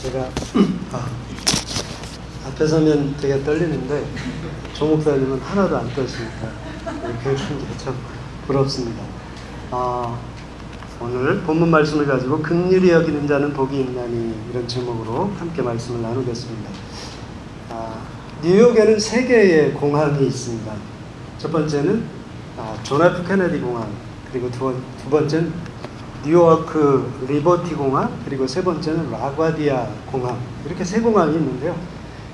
제가 앞에 서면 되게 떨리는데 조 목사님은 하나도 안 떨시니까 이렇게 하는 게 참 부럽습니다. 오늘 본문 말씀을 가지고 긍휼히 여기는 자는 복이 있나니 이런 제목으로 함께 말씀을 나누겠습니다. 뉴욕에는 3개의 공항이 있습니다. 첫 번째는 존 F 케네디 공항, 그리고 두 번째는 뉴요크 리버티 공항, 그리고 세 번째는 라과디아 공항, 이렇게 3공항이 있는데요.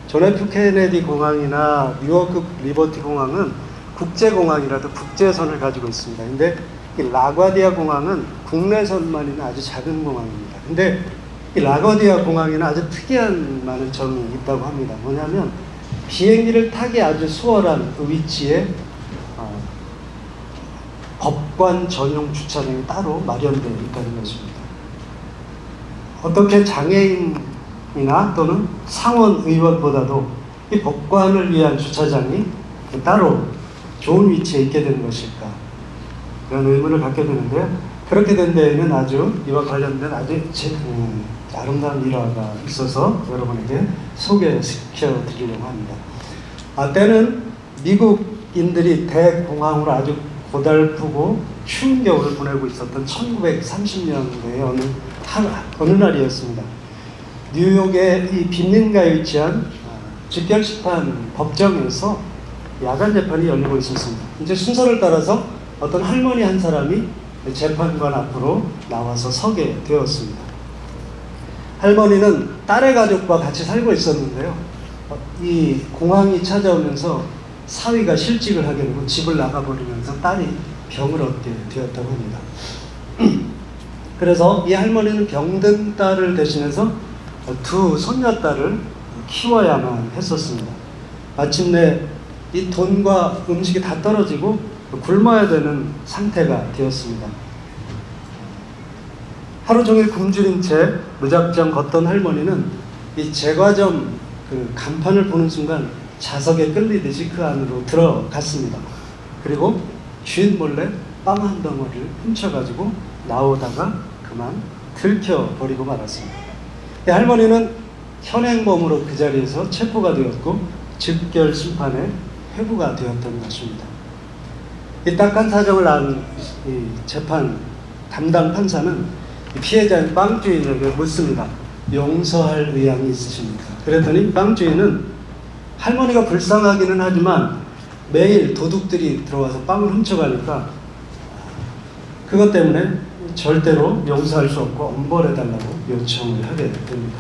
존 F 케네디 공항이나 뉴요크 리버티 공항은 국제공항이라도 국제선을 가지고 있습니다. 근데 이 라과디아 공항은 국내선만 있는 아주 작은 공항입니다. 근데 이 라과디아 공항에는 아주 특이한 많은 점이 있다고 합니다. 뭐냐면 비행기를 타기 아주 수월한 그 위치에 법관 전용 주차장이 따로 마련되어 있다는 것입니다. 어떻게 장애인이나 또는 상원 의원보다도 이 법관을 위한 주차장이 따로 좋은 위치에 있게 되는 것일까? 그런 의문을 갖게 되는데요. 그렇게 된 데에는 아주 이와 관련된 아주 아름다운 일화가 있어서 여러분에게 소개시켜 드리려고 합니다. 때는 미국인들이 대공황으로 아주 고달프고 추운 겨울을 보내고 있었던 1930년대의 어느 날이었습니다. 뉴욕의 이 빈민가에 위치한 직결심판 법정에서 야간 재판이 열리고 있었습니다. 이제 순서를 따라서 어떤 할머니 한 사람이 재판관 앞으로 나와서 서게 되었습니다. 할머니는 딸의 가족과 같이 살고 있었는데요. 이 공황이 찾아오면서 사위가 실직을 하게 되고 집을 나가버리면서 딸이 병을 얻게 되었다고 합니다. 그래서 이 할머니는 병든 딸을 대신해서 2 손녀딸을 키워야만 했었습니다. 마침내 이 돈과 음식이 다 떨어지고 굶어야 되는 상태가 되었습니다. 하루 종일 굶주린 채 무작정 걷던 할머니는 이 제과점 그 간판을 보는 순간 자석에 끌리듯이 그 안으로 들어갔습니다. 그리고 주인 몰래 빵 한 덩어리를 훔쳐가지고 나오다가 그만 들켜버리고 말았습니다. 이 할머니는 현행범으로 그 자리에서 체포가 되었고 즉결 심판에 회부가 되었던 것입니다. 이 딱한 사정을 안 이 재판 담당 판사는 피해자인 빵 주인에게 묻습니다. 용서할 의향이 있으십니까? 그랬더니 빵 주인은 할머니가 불쌍하기는 하지만 매일 도둑들이 들어와서 빵을 훔쳐가니까 그것 때문에 절대로 용서할 수 없고 엄벌해달라고 요청을 하게 됩니다.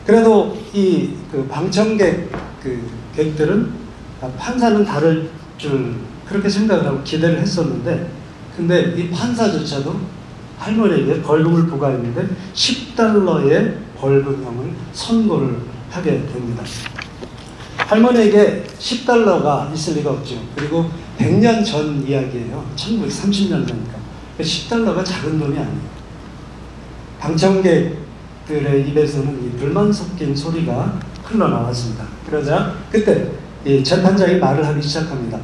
그래도 이 방청객들은 판사는 다를 줄 그렇게 생각을 하고 기대를 했었는데, 근데 이 판사조차도 할머니에게 벌금을 부과했는데 $10의 벌금형을 선고를 하게 됩니다. 할머니에게 $10가 있을 리가 없죠. 그리고 100년 전 이야기예요. 1930년대니까. $10가 작은 돈이 아니에요. 방청객들의 입에서는 이 불만 섞인 소리가 흘러나왔습니다. 그러자 그때 이 재판장이 말을 하기 시작합니다.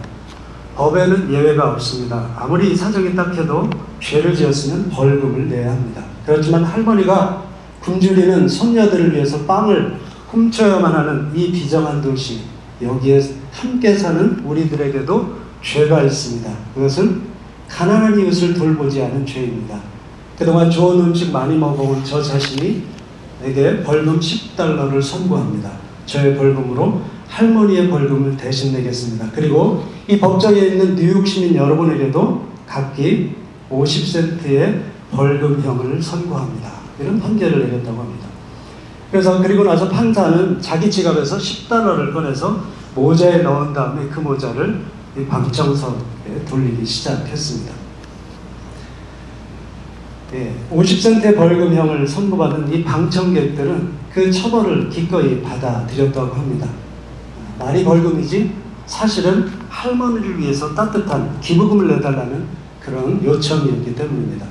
법에는 예외가 없습니다. 아무리 사정이 딱해도 죄를 지었으면 벌금을 내야 합니다. 그렇지만 할머니가 굶주리는 손녀들을 위해서 빵을 훔쳐야만 하는 이 비정한 도시, 여기에 함께 사는 우리들에게도 죄가 있습니다. 그것은 가난한 이웃을 돌보지 않은 죄입니다. 그동안 좋은 음식 많이 먹어온 저 자신이 에게 벌금 $10를 선고합니다. 저의 벌금으로 할머니의 벌금을 대신 내겠습니다. 그리고 이 법정에 있는 뉴욕 시민 여러분에게도 각기 50센트의 벌금형을 선고합니다. 이런 판결을 내렸다고 합니다. 그래서 그리고 나서 판사는 자기 지갑에서 $10를 꺼내서 모자에 넣은 다음에 그 모자를 이 방청석에 돌리기 시작했습니다. 50센트의 벌금형을 선고받은 이 방청객들은 그 처벌을 기꺼이 받아들였다고 합니다. 말이 벌금이지 사실은 할머니를 위해서 따뜻한 기부금을 내달라는 그런 요청이었기 때문입니다.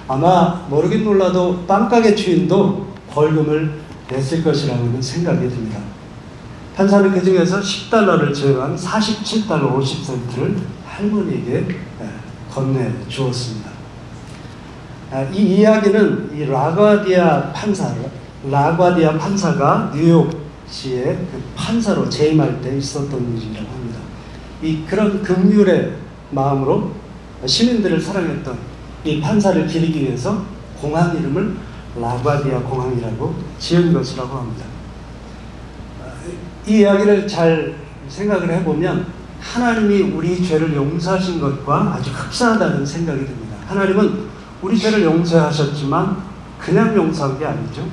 아마 모르긴 몰라도 빵가게 주인도 벌금을 냈을 것이라는 생각이 듭니다. 판사는 그 중에서 $10를 제외한 $47 50센트를 할머니에게 건네주었습니다. 이 이야기는 이 라과디아 판사가 뉴욕시의 그 판사로 재임할 때 있었던 일이라고 합니다. 그런 긍휼의 마음으로 시민들을 사랑했던 이 판사를 기리기 위해서 공항 이름을 라과디아 공항이라고 지은 것이라고 합니다. 이 이야기를 잘 생각을 해보면 하나님이 우리 죄를 용서하신 것과 아주 흡사하다는 생각이 듭니다. 하나님은 우리 죄를 용서하셨지만 그냥 용서한 게 아니죠.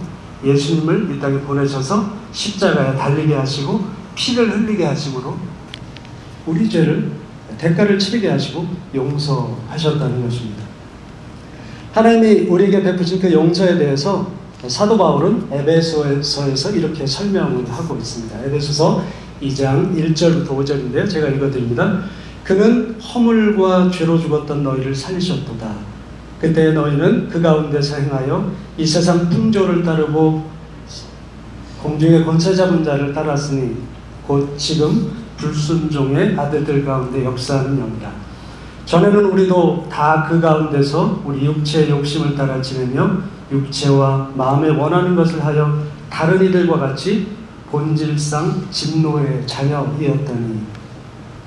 예수님을 이 땅에 보내셔서 십자가에 달리게 하시고 피를 흘리게 하심으로 우리 죄를 대가를 치르게 하시고 용서하셨다는 것입니다. 하나님이 우리에게 베푸신 그 용서에 대해서 사도 바울은 에베소서에서 이렇게 설명을 하고 있습니다. 에베소서 2장 1절부터 5절인데요. 제가 읽어드립니다. 그는 허물과 죄로 죽었던 너희를 살리셨도다. 그때 너희는 그 가운데서 행하여 이 세상 풍조를 따르고 공중의 권세 잡은 자를 따랐으니 곧 지금 불순종의 아들들 가운데 역사하는 영이라. 전에는 우리도 다 그 가운데서 우리 육체의 욕심을 따라 지내며 육체와 마음에 원하는 것을 하여 다른 이들과 같이 본질상 진노의 자녀이었더니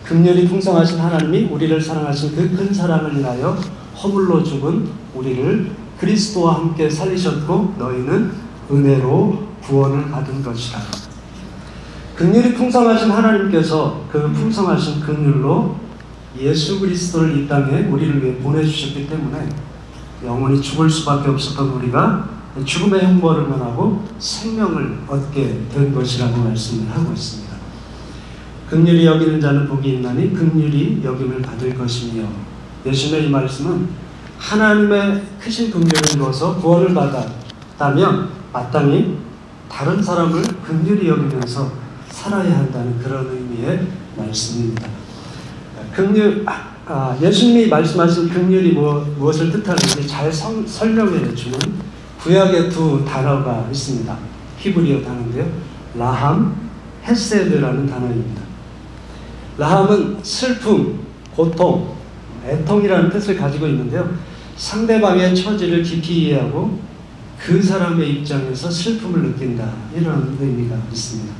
긍휼이 풍성하신 하나님이 우리를 사랑하신 그 큰 사랑을 인하여 허물로 죽은 우리를 그리스도와 함께 살리셨고 너희는 은혜로 구원을 받은 것이라. 긍휼이 풍성하신 하나님께서 그 풍성하신 긍휼로 예수 그리스도를 이 땅에 우리를 위해 보내주셨기 때문에 영원히 죽을 수밖에 없었던 우리가 죽음의 형벌을 면하고 생명을 얻게 된 것이라고 말씀을 하고 있습니다. 긍휼히 여기는 자는 복이 있나니 긍휼히 여김을 받을 것이며, 예수님의 이 말씀은 하나님의 크신 긍휼을 입어서 구원을 받았다면 마땅히 다른 사람을 긍휼히 여기면서 살아야 한다는 그런 의미의 말씀입니다. 예수님이 말씀하신 긍휼이 무엇을 뜻하는지 잘 설명해 주는 구약의 두 단어가 있습니다. 히브리어 단어인데요. 라함, 헤세드라는 단어입니다. 라함은 슬픔, 고통, 애통이라는 뜻을 가지고 있는데요. 상대방의 처지를 깊이 이해하고 그 사람의 입장에서 슬픔을 느낀다, 이런 의미가 있습니다.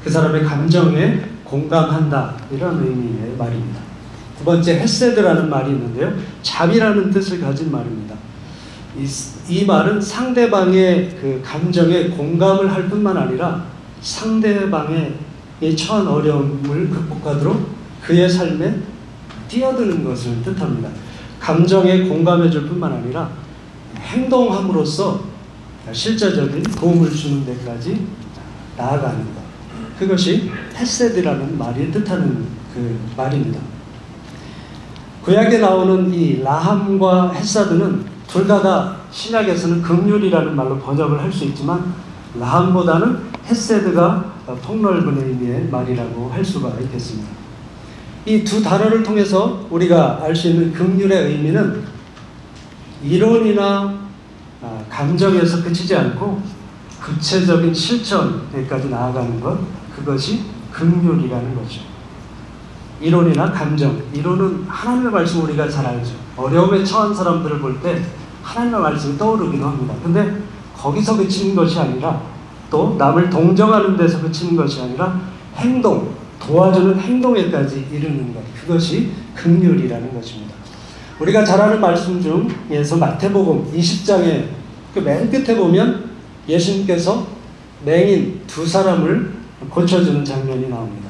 그 사람의 감정에 공감한다, 이런 의미의 말입니다. 두 번째, 헤세드라는 말이 있는데요. 자비라는 뜻을 가진 말입니다. 이 말은 상대방의 그 감정에 공감을 할 뿐만 아니라 상대방의 처한 어려움을 극복하도록 그의 삶에 뛰어드는 것을 뜻합니다. 감정에 공감해 줄 뿐만 아니라 행동함으로써 실제적인 도움을 주는 데까지 나아가는 것. 그것이 헤세드라는 말이 뜻하는 그 말입니다. 구약에 나오는 이 라함과 헤세드는 둘 다 신약에서는 긍휼이라는 말로 번역을 할 수 있지만 라함보다는 헤세드가 폭넓은 의미의 말이라고 할 수가 있겠습니다. 이 두 단어를 통해서 우리가 알 수 있는 긍휼의 의미는 이론이나 감정에서 그치지 않고 구체적인 실천에까지 나아가는 것, 그것이 긍휼이라는 거죠. 이론이나 감정, 이론은 하나님의 말씀 우리가 잘 알죠. 어려움에 처한 사람들을 볼 때 하나님의 말씀이 떠오르기도 합니다. 근데 거기서 그치는 것이 아니라 또 남을 동정하는 데서 그치는 것이 아니라 행동, 도와주는 행동에까지 이르는 것, 그것이 긍휼이라는 것입니다. 우리가 잘 아는 말씀 중에서 마태복음 20장의 그 맨 끝에 보면 예수님께서 맹인 두 사람을 고쳐주는 장면이 나옵니다.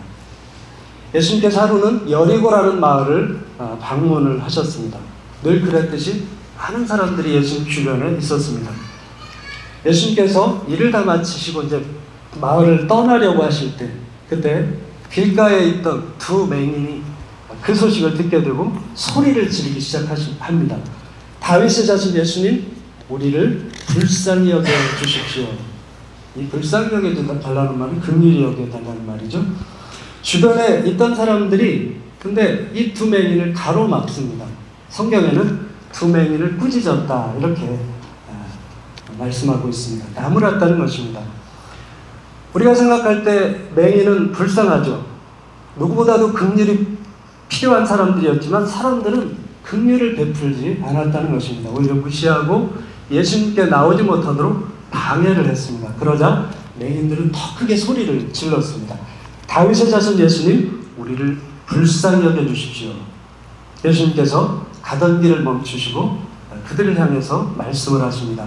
예수님께서 하루는 여리고라는 마을을 방문을 하셨습니다. 늘 그랬듯이 많은 사람들이 예수님 주변에 있었습니다. 예수님께서 일을 다 마치시고 이제 마을을 떠나려고 하실 때, 그때 길가에 있던 두 맹인이 그 소식을 듣게 되고 소리를 지르기 시작합니다. 다윗의 자손 예수님, 우리를 불쌍히 여겨 주십시오. 이 불쌍히 여겨 달라는 말은 긍휼히 여겨 달라는 말이죠. 주변에 있던 사람들이 근데 이 두 맹인을 가로막습니다. 성경에는 두 맹인을 꾸짖었다, 이렇게 말씀하고 있습니다. 나무랐다는 것입니다. 우리가 생각할 때 맹인은 불쌍하죠. 누구보다도 긍휼이 필요한 사람들이었지만 사람들은 긍휼을 베풀지 않았다는 것입니다. 오히려 무시하고 예수님께 나오지 못하도록 방해를 했습니다. 그러자 맹인들은 더 크게 소리를 질렀습니다. 다윗의 자손 예수님, 우리를 불쌍히 여겨주십시오. 예수님께서 가던 길을 멈추시고 그들을 향해서 말씀을 하십니다.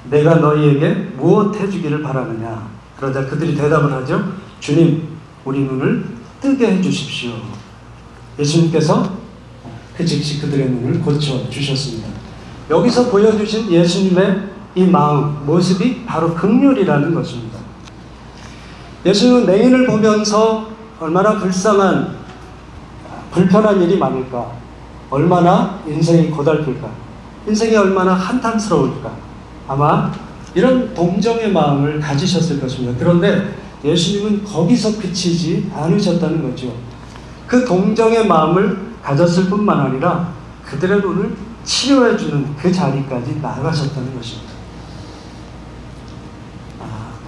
내가 너희에게 무엇 해주기를 바라느냐? 그러자 그들이 대답을 하죠. 주님, 우리 눈을 뜨게 해주십시오. 예수님께서 그 즉시 그들의 눈을 고쳐주셨습니다. 여기서 보여주신 예수님의 이 마음, 모습이 바로 긍휼이라는 것입니다. 예수님은 맹인을 보면서 얼마나 불쌍한, 불편한 일이 많을까? 얼마나 인생이 고달플까? 인생이 얼마나 한탄스러울까? 아마 이런 동정의 마음을 가지셨을 것입니다. 그런데 예수님은 거기서 그치지 않으셨다는 거죠. 그 동정의 마음을 가졌을 뿐만 아니라 그들의 눈을 치료해주는 그 자리까지 나아가셨다는 것입니다.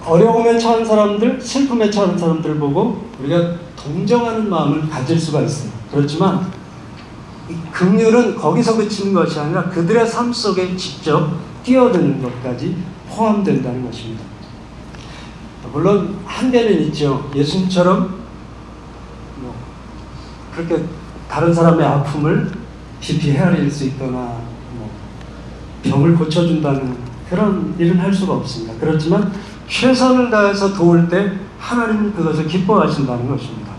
어려움에 처한 사람들, 슬픔에 처한 사람들을 보고 우리가 동정하는 마음을 가질 수가 있어요. 그렇지만 이 긍휼은 거기서 그치는 것이 아니라 그들의 삶 속에 직접 뛰어드는 것까지 포함된다는 것입니다. 물론 한계는 있죠. 예수님처럼 그렇게 다른 사람의 아픔을 깊이 헤아릴 수 있거나 병을 고쳐준다는 그런 일은 할 수가 없습니다. 그렇지만 최선을 다해서 도울 때 하나님은 그것을 기뻐하신다는 것입니다.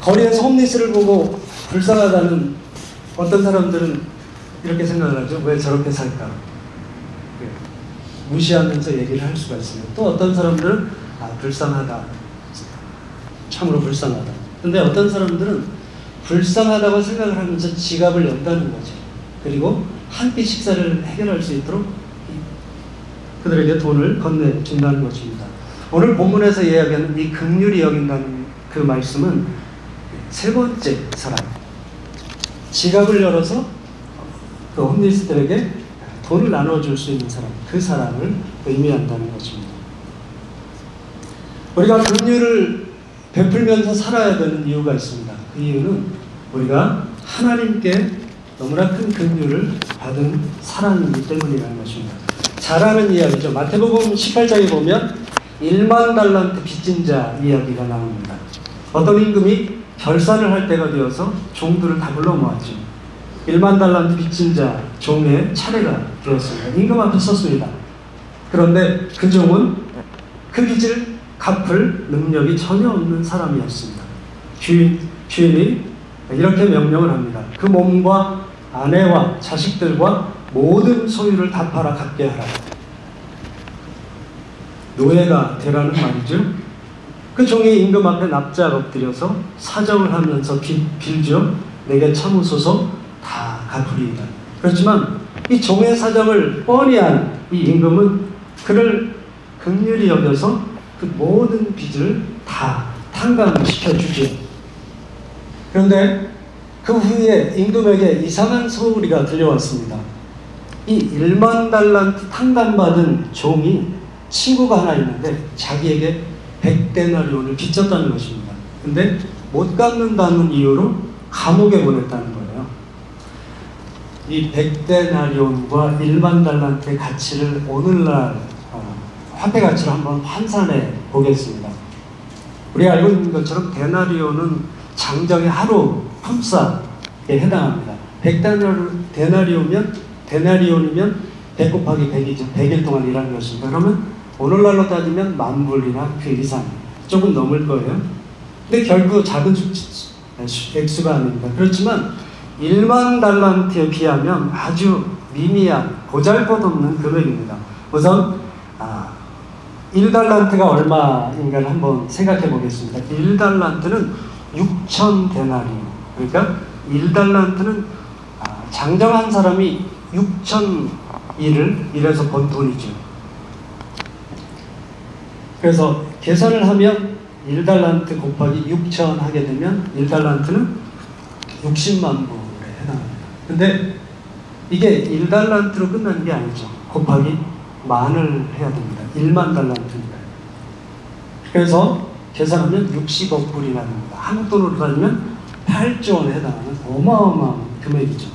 거리에서 홈리스를 보고 불쌍하다는 어떤 사람들은 이렇게 생각을 하죠. 왜 저렇게 살까? 무시하면서 얘기를 할 수가 있습니다. 또 어떤 사람들은 불쌍하다. 참으로 불쌍하다. 근데 어떤 사람들은 불쌍하다고 생각을 하면서 지갑을 연다는 거죠. 그리고 한 끼 식사를 해결할 수 있도록 그들에게 돈을 건네준다는 것입니다. 오늘 본문에서 이야기하는 이 긍휼히 여긴다는 그 말씀은 세 번째 사람, 지갑을 열어서 그 홈리스들에게 돈을 나눠줄 수 있는 사람, 그 사람을 의미한다는 것입니다. 우리가 긍휼을 베풀면서 살아야 되는 이유가 있습니다. 그 이유는 우리가 하나님께 너무나 큰 긍휼을 받은 사람이기 때문이라는 것입니다. 잘 아는 이야기죠. 마태복음 18장에 보면 1만 달란트 빚진 자 이야기가 나옵니다. 어떤 임금이 결산을 할 때가 되어서 종들을 다 불러 모았죠. 1만 달란트 빚진 자 종의 차례가 되었습니다. 임금 앞에 섰습니다. 그런데 그 종은 그 빚을 갚을 능력이 전혀 없는 사람이었습니다. 주인이 이렇게 명령을 합니다. 그 몸과 아내와 자식들과 모든 소유를 다 팔아 갚게 하라. 노예가 되라는 말이죠. 그 종이 임금 앞에 납작 엎드려서 사정을 하면서 빌죠. 내게 참으소서 다 갚으리이다. 그렇지만 이 종의 사정을 뻔히 안 이 임금은 그를 긍휼히 여겨서 그 모든 빚을 다 탕감시켜주죠. 그런데 그 후에 임금에게 이상한 소리가 들려왔습니다. 이 1만 달란트 탕감받은 종이 친구가 하나 있는데 자기에게 100데나리온을 빚졌다는 것입니다. 근데 못 갚는다는 이유로 감옥에 보냈다는 거예요. 이 100데나리온과 1만 달란트의 가치를 오늘날 화폐 가치로 한번 환산해 보겠습니다. 우리가 알고 있는 것처럼 데나리온은 장정의 하루 품삯에 해당합니다. 100데나리온이면 100 곱하기 100이죠. 100일 동안 일하는 것입니다. 그러면 오늘날로 따지면 10,000불이나 그 이상 조금 넘을 거예요. 근데 결국 작은 액수가 아닙니다. 그렇지만 1만 달란트에 비하면 아주 미미한 보잘것없는 금액입니다. 우선 1달란트가 얼마인가를 한번 생각해 보겠습니다. 1달란트는 6,000데나리온. 그러니까 1달란트는 장정한 사람이 6,000일을 일해서 번 돈이죠. 그래서 계산을 하면 1달란트 곱하기 6,000 하게 되면 1달란트는 60만 불에 해당합니다. 근데 이게 1달란트로 끝나는 게 아니죠. 곱하기 만을 해야 됩니다. 1만 달란트니까요. 그래서 계산하면 60억 불이 나옵니다. 한국 돈으로 따지면 8조 원에 해당하는 어마어마한 금액이죠.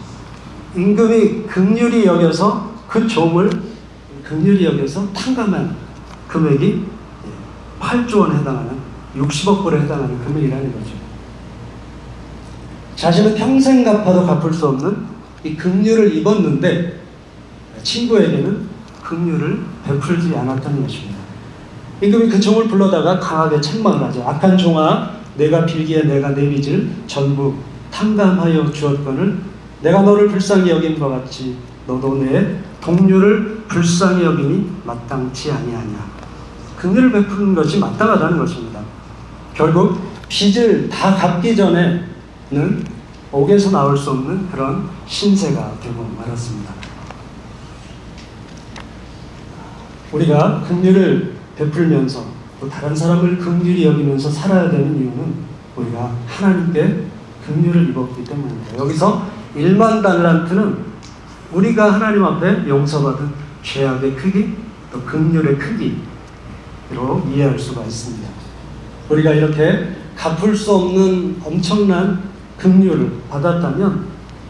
임금이 긍휼히 여겨서 그 종을 긍휼히 여겨서 탕감한 금액이 8조 원에 해당하는 60억 불에 해당하는 금액이라는 거죠. 자신은 평생 갚아도 갚을 수 없는 이 긍휼을 입었는데 친구에게는 긍휼을 베풀지 않았다는 것입니다. 임금이 그 종을 불러다가 강하게 책망을 하죠. 악한 종아, 내가 빌기에 내가 내 빚을 전부 탕감하여 주었거늘 내가 너를 불쌍히 여김과 같이 너도 내 동료를 불쌍히 여기니 마땅치 아니하냐. 긍휼을 베푸는 것이 마땅하다는 것입니다. 결국 빚을 다 갚기 전에는 옥에서 나올 수 없는 그런 신세가 되고 말았습니다. 우리가 긍휼을 베풀면서 또 다른 사람을 긍휼히 여기면서 살아야 되는 이유는 우리가 하나님께 긍휼을 입었기 때문입니다. 여기서 1만 달란트는 우리가 하나님 앞에 용서받은 죄악의 크기 또 긍휼의 크기로 이해할 수가 있습니다. 우리가 이렇게 갚을 수 없는 엄청난 긍휼을 받았다면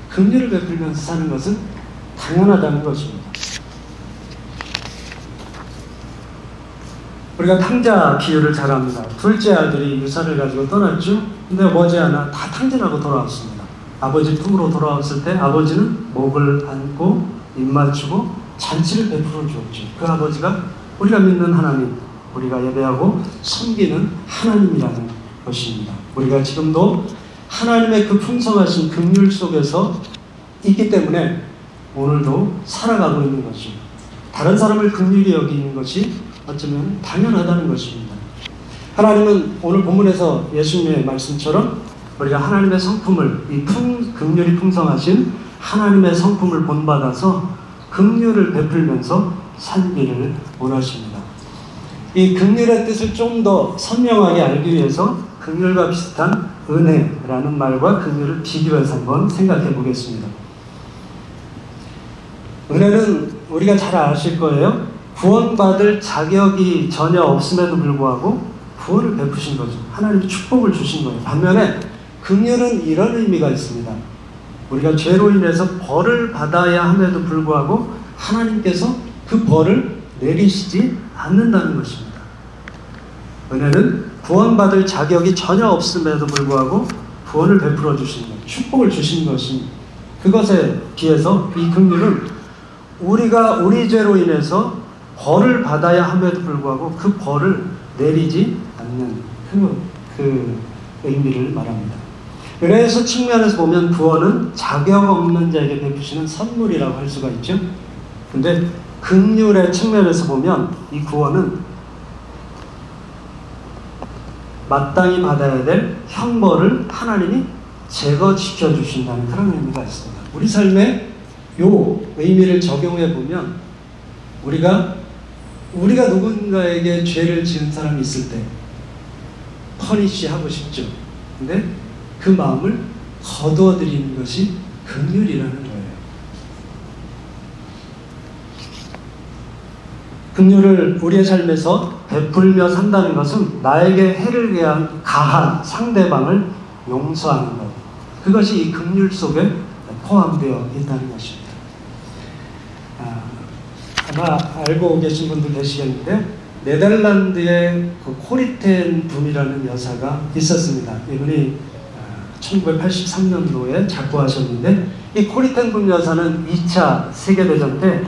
긍휼을 베풀면서 사는 것은 당연하다는 것입니다. 우리가 탕자 비유를 잘 합니다. 둘째 아들이 유산을 가지고 떠났죠. 근데 머지않아 다 탕진하고 돌아왔습니다. 아버지 품으로 돌아왔을 때 아버지는 목을 안고 입 맞추고 잔치를 베풀어 주었죠. 그 아버지가 우리가 믿는 하나님, 우리가 예배하고 섬기는 하나님이라는 것입니다. 우리가 지금도 하나님의 그 풍성하신 긍휼 속에서 있기 때문에 오늘도 살아가고 있는 것입니다. 다른 사람을 긍휼히 여기는 것이 어쩌면 당연하다는 것입니다. 하나님은 오늘 본문에서 예수님의 말씀처럼 우리가 하나님의 성품을 이 긍휼이 풍성하신 하나님의 성품을 본받아서 긍휼을 베풀면서 살기를 원하십니다. 이 긍휼의 뜻을 좀 더 선명하게 알기 위해서 긍휼과 비슷한 은혜라는 말과 긍휼을 비교해서 한번 생각해 보겠습니다. 은혜는 우리가 잘 아실 거예요. 구원받을 자격이 전혀 없음에도 불구하고 구원을 베푸신 거죠. 하나님이 축복을 주신 거예요. 반면에 긍휼은 이런 의미가 있습니다. 우리가 죄로 인해서 벌을 받아야 함에도 불구하고 하나님께서 그 벌을 내리시지 않는다는 것입니다. 은혜는 구원받을 자격이 전혀 없음에도 불구하고 구원을 베풀어 주신 것, 축복을 주신 것이 그것에 비해서 이 긍휼은 우리가 우리 죄로 인해서 벌을 받아야 함에도 불구하고 그 벌을 내리지 않는 그 의미를 말합니다. 그래서 측면에서 보면 구원은 자격 없는 자에게 베푸시는 선물이라고 할 수가 있죠. 근데 긍휼의 측면에서 보면 이 구원은 마땅히 받아야 될 형벌을 하나님이 제거시켜 주신다는 그런 의미가 있습니다. 우리 삶에 이 의미를 적용해 보면 우리가 누군가에게 죄를 지은 사람이 있을 때 퍼니시 하고 싶죠. 근데 그 마음을 거두어 드리는 것이 긍휼이라는 거예요. 긍휼을 우리의 삶에서 베풀며 산다는 것은 나에게 해를 가한 상대방을 용서하는 것. 그것이 이 긍휼 속에 포함되어 있다는 것입니다. 아마 알고 계신 분도 계시겠는데 네덜란드의 그 코리텐 붐이라는 여사가 있었습니다. 이분이 1983년도에 작고하셨는데 이 코리텐 붐 여사는 2차 세계대전 때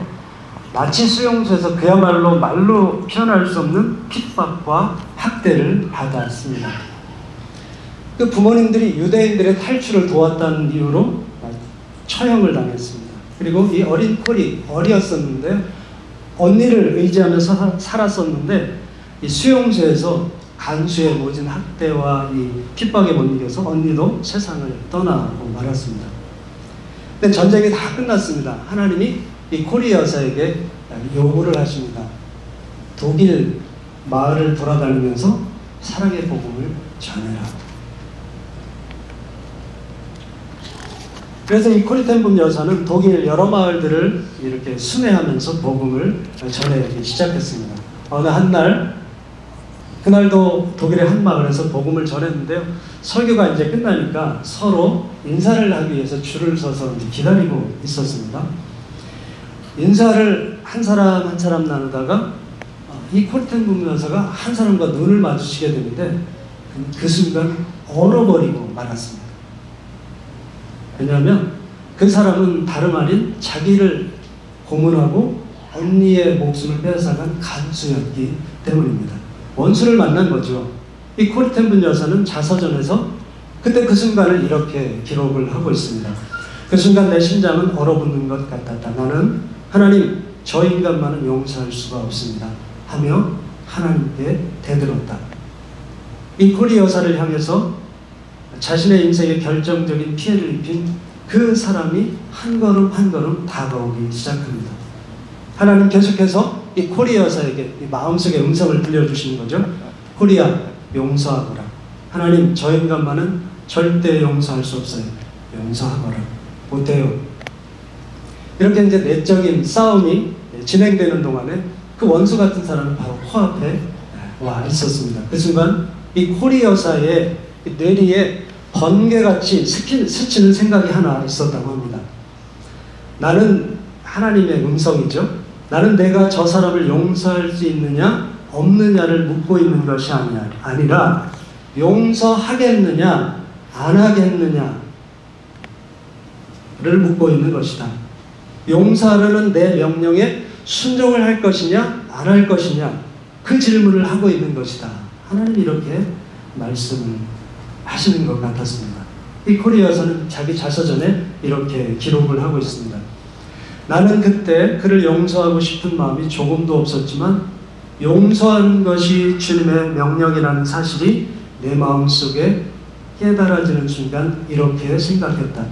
나치 수용소에서 그야말로 말로 표현할 수 없는 핍박과 학대를 받았습니다. 그 부모님들이 유대인들의 탈출을 도왔다는 이유로 처형을 당했습니다. 그리고 이 어린 콜이 어리었었는데 언니를 의지하면서 살았었는데 이 수용소에서 간수의 모진 학대와 이 핍박에 못 이겨서 언니도 세상을 떠나고 말았습니다. 근데 전쟁이 다 끝났습니다. 하나님이 이 코리 여사에게 요구를 하십니다. 독일 마을을 돌아다니면서 사랑의 복음을 전해라. 그래서 이 코리텐 여사는 독일 여러 마을들을 이렇게 순회하면서 복음을 전하기 시작했습니다. 어느 한날 그날도 독일의 한 마을에서 복음을 전했는데요. 설교가 이제 끝나니까 서로 인사를 하기 위해서 줄을 서서 이제 기다리고 있었습니다. 인사를 한 사람 한 사람 나누다가 이 코리텐 분묘사가 한 사람과 눈을 마주치게 되는데 그 순간 얼어버리고 말았습니다. 왜냐하면 그 사람은 다름 아닌 자기를 고문하고 언니의 목숨을 빼앗아간 간수였기 때문입니다. 원수를 만난 거죠. 이 코리텐 분여사는 자서전에서 그때 그 순간을 이렇게 기록을 하고 있습니다. 그 순간 내 심장은 얼어붙는 것 같았다. 나는 하나님, 저 인간만은 용서할 수가 없습니다. 하며 하나님께 대들었다. 이 코리 여사를 향해서 자신의 인생에 결정적인 피해를 입힌 그 사람이 한 걸음 한 걸음 다가오기 시작합니다. 하나님 계속해서 이 코리 여사에게 이 마음속의 음성을 들려주시는 거죠. 코리야, 용서하거라. 하나님, 저 인간만은 절대 용서할 수 없어요. 용서하거라. 못해요. 이렇게 이제 내적인 싸움이 진행되는 동안에 그 원수 같은 사람이 바로 코앞에 와 있었습니다. 그 순간 이 코리 여사의 뇌리에 번개같이 스치는 생각이 하나 있었다고 합니다. 나는 하나님의 음성이죠. 나는 내가 저 사람을 용서할 수 있느냐 없느냐를 묻고 있는 것이 아니라 용서하겠느냐 안 하겠느냐를 묻고 있는 것이다. 용서하려는 내 명령에 순종을 할 것이냐 안 할 것이냐 그 질문을 하고 있는 것이다. 하나님이 이렇게 말씀을 하시는 것 같았습니다. 이 코리 여사는 자기 자서전에 이렇게 기록을 하고 있습니다. 나는 그때 그를 용서하고 싶은 마음이 조금도 없었지만 용서하는 것이 주님의 명령이라는 사실이 내 마음속에 깨달아지는 순간 이렇게 생각했다.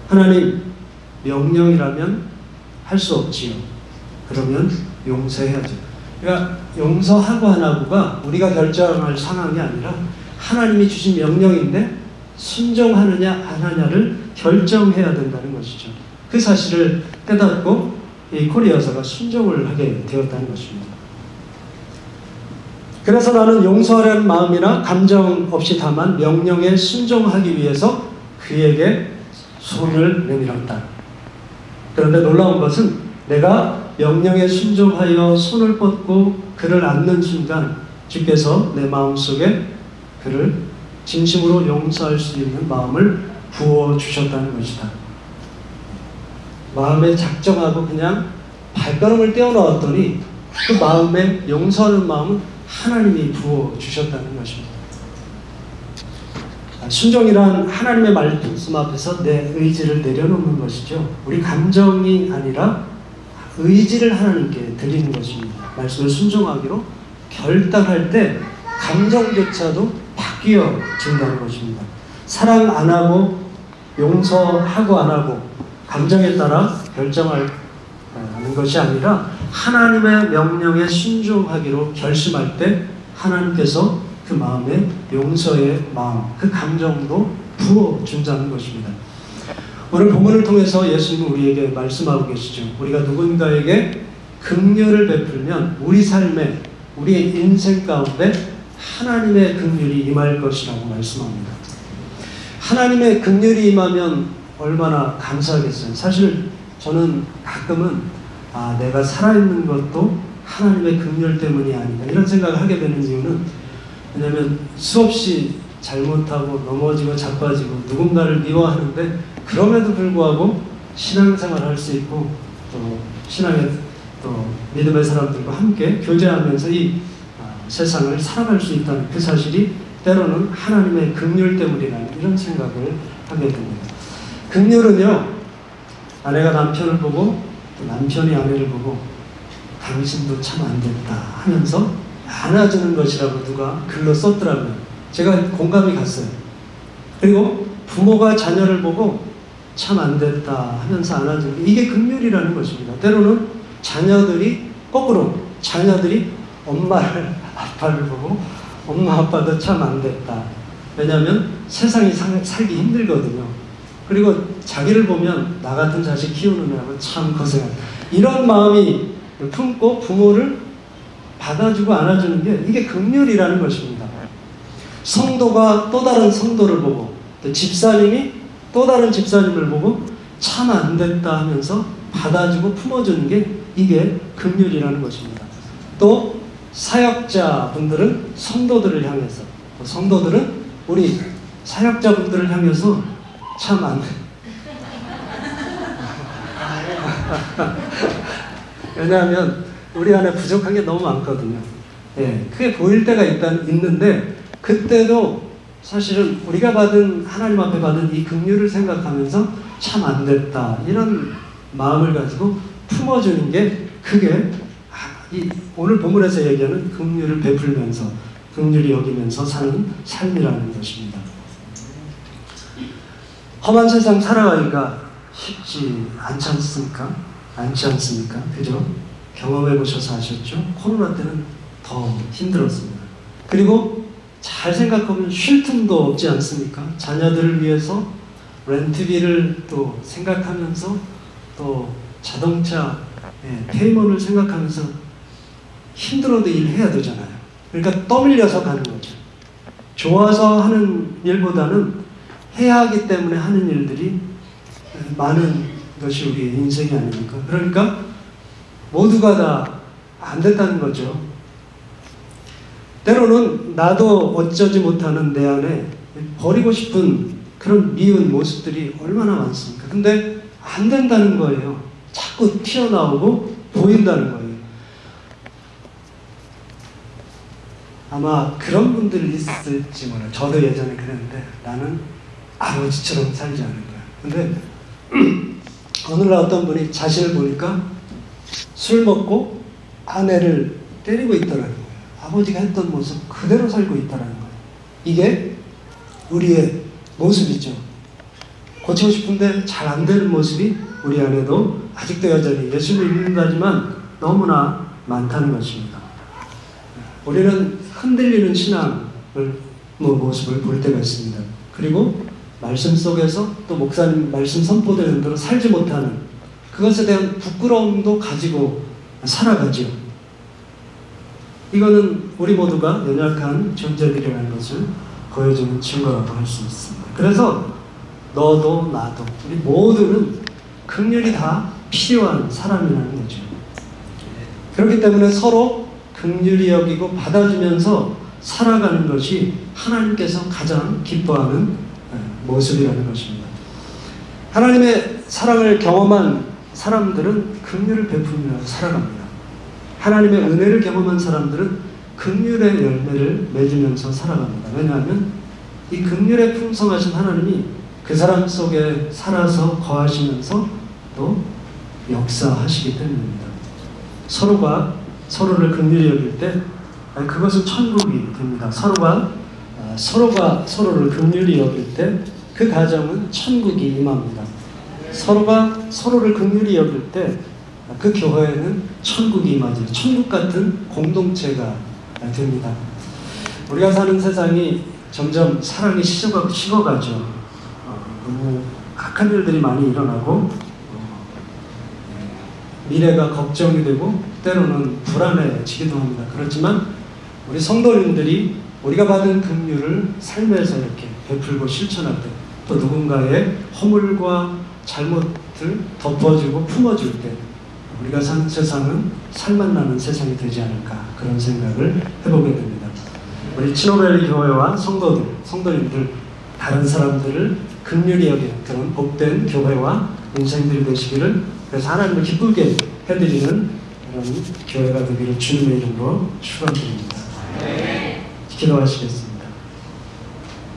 하나님, 명령이라면 할 수 없지요. 그러면 용서해야죠. 그러니까 용서하고 안 하고가 우리가 결정할 상황이 아니라 하나님이 주신 명령인데 순종하느냐 안 하냐를 결정해야 된다는 것이죠. 그 사실을 깨닫고 이 코리 여사가 순종을 하게 되었다는 것입니다. 그래서 나는 용서하려는 마음이나 감정 없이 다만 명령에 순종하기 위해서 그에게 손을 내밀었다. 그런데 놀라운 것은 내가 명령에 순종하여 손을 뻗고 그를 안는 순간 주께서 내 마음속에 그를 진심으로 용서할 수 있는 마음을 부어주셨다는 것이다. 마음에 작정하고 그냥 발걸음을 떼어놓았더니 그 마음에 용서하는 마음은 하나님이 부어주셨다는 것입니다. 순종이란 하나님의 말씀 앞에서 내 의지를 내려놓는 것이죠. 우리 감정이 아니라 의지를 하나님께 드리는 것입니다. 말씀을 순종하기로 결단할 때 감정조차도 바뀌어진다는 것입니다. 사랑 안 하고 용서하고 안 하고 감정에 따라 결정하는 것이 아니라 하나님의 명령에 순종하기로 결심할 때 하나님께서 그 마음에 용서의 마음, 그 감정도 부어준다는 것입니다. 오늘 본문을 통해서 예수님은 우리에게 말씀하고 계시죠. 우리가 누군가에게 긍휼을 베풀면 우리 삶에, 우리의 인생 가운데 하나님의 긍휼이 임할 것이라고 말씀합니다. 하나님의 긍휼이 임하면 얼마나 감사하겠어요. 사실 저는 가끔은 내가 살아있는 것도 하나님의 긍휼 때문이 아닌가 이런 생각을 하게 되는 이유는 왜냐하면 수없이 잘못하고 넘어지고 자빠지고 누군가를 미워하는데 그럼에도 불구하고 신앙생활을 할 수 있고 또 신앙의 또 믿음의 사람들과 함께 교제하면서 이 세상을 살아갈 수 있다는 그 사실이 때로는 하나님의 긍휼 때문이라는 이런 생각을 하게 됩니다. 긍휼은요, 아내가 남편을 보고 또 남편이 아내를 보고 당신도 참 안 됐다 하면서 안아주는 것이라고 누가 글로 썼더라고요. 제가 공감이 갔어요. 그리고 부모가 자녀를 보고 참 안 됐다 하면서 안아주는 이게 긍휼이라는 것입니다. 때로는 자녀들이 거꾸로 자녀들이 엄마를 아빠를 보고 엄마 아빠도 참 안 됐다. 왜냐하면 세상이 살기 힘들거든요. 그리고 자기를 보면 나 같은 자식 키우느냐고 참 고생한다. 이런 마음이 품고 부모를 받아주고 안아주는 게 이게 긍휼이라는 것입니다. 성도가 또 다른 성도를 보고 또 집사님이 또 다른 집사님을 보고 참 안 됐다 하면서 받아주고 품어주는 게 이게 긍휼이라는 것입니다. 또 사역자분들은 성도들을 향해서 또 성도들은 우리 사역자분들을 향해서 참 안 돼. 왜냐하면 우리 안에 부족한 게 너무 많거든요. 예, 그게 보일 때가 있는데 그때도 사실은 우리가 받은 하나님 앞에 받은 이 긍휼을 생각하면서 참 안 됐다 이런 마음을 가지고 품어주는 게 그게 이 오늘 본문에서 얘기하는 긍휼을 베풀면서 긍휼히 여기면서 사는 삶이라는 것입니다. 험한 세상 살아가기가 쉽지 않지 않습니까? 그죠? 경험해 보셔서 아셨죠? 코로나 때는 더 힘들었습니다. 그리고 잘 생각하면 쉴 틈도 없지 않습니까? 자녀들을 위해서 렌트비를 또 생각하면서 또 자동차 페이먼을 생각하면서 힘들어도 일해야 되잖아요. 그러니까 떠밀려서 가는 거죠. 좋아서 하는 일보다는 해야 하기 때문에 하는 일들이 많은 것이 우리의 인생이 아닙니까? 그러니까 모두가 다 안 됐다는 거죠. 때로는 나도 어쩌지 못하는 내 안에 버리고 싶은 그런 미운 모습들이 얼마나 많습니까? 근데 안 된다는 거예요. 자꾸 튀어나오고 보인다는 거예요. 아마 그런 분들이 있을지 몰라요. 저도 예전에 그랬는데 나는 아버지처럼 살지 않을 거야. 근데 어느 날 어떤 분이 자신을 보니까 술 먹고 아내를 때리고 있더라는 거예요. 아버지가 했던 모습 그대로 살고 있다는 거예요. 이게 우리의 모습이죠. 고치고 싶은데 잘 안 되는 모습이 우리 안에도 아직도 여전히 예수를 믿는다지만 너무나 많다는 것입니다. 우리는 흔들리는 신앙을 모습을 볼 때가 있습니다. 그리고 말씀 속에서 또 목사님 말씀 선포되는 대로 살지 못하는 그것에 대한 부끄러움도 가지고 살아가죠. 이거는 우리 모두가 연약한 존재들이라는 것을 보여주는 증거라고 할 수 있습니다. 그래서 너도 나도 우리 모두는 긍휼이 다 필요한 사람이라는 거죠. 그렇기 때문에 서로 긍휼히 여기고 받아주면서 살아가는 것이 하나님께서 가장 기뻐하는 모습이라는 것입니다. 하나님의 사랑을 경험한 사람들은 긍휼을 베풀며 살아갑니다. 하나님의 은혜를 경험한 사람들은 긍휼의 열매를 맺으면서 살아갑니다. 왜냐하면 이 긍휼에 풍성하신 하나님이 그 사람 속에 살아서 거하시면서 또 역사하시기 때문입니다. 서로가 서로를 긍휼히 여길 때 그것은 천국이 됩니다. 서로가 서로를 긍휼히 여길 때 그 가정은 천국이 임합니다. 서로가 서로를 긍휼히 여길 때 그 교회에는 천국이 임하죠. 천국 같은 공동체가 됩니다. 우리가 사는 세상이 점점 사랑이 식어가죠. 너무 악한 일들이 많이 일어나고 미래가 걱정이 되고 때로는 불안해지기도 합니다. 그렇지만 우리 성도님들이 우리가 받은 긍휼을 삶에서 이렇게 베풀고 실천할 때 또 누군가의 허물과 잘못을 덮어주고 품어줄 때 우리가 사는 세상은 살맛 나는 세상이 되지 않을까 그런 생각을 해보게 됩니다. 우리 치노벨리 교회와 성도님들 다른 사람들을 긍휼히 여기는 그런 복된 교회와 인생들이 되시기를 그래서 하나님을 기쁘게 해드리는 그런 교회가 되기를 주님의 이름으로 축원드립니다. 기도하시겠습니다.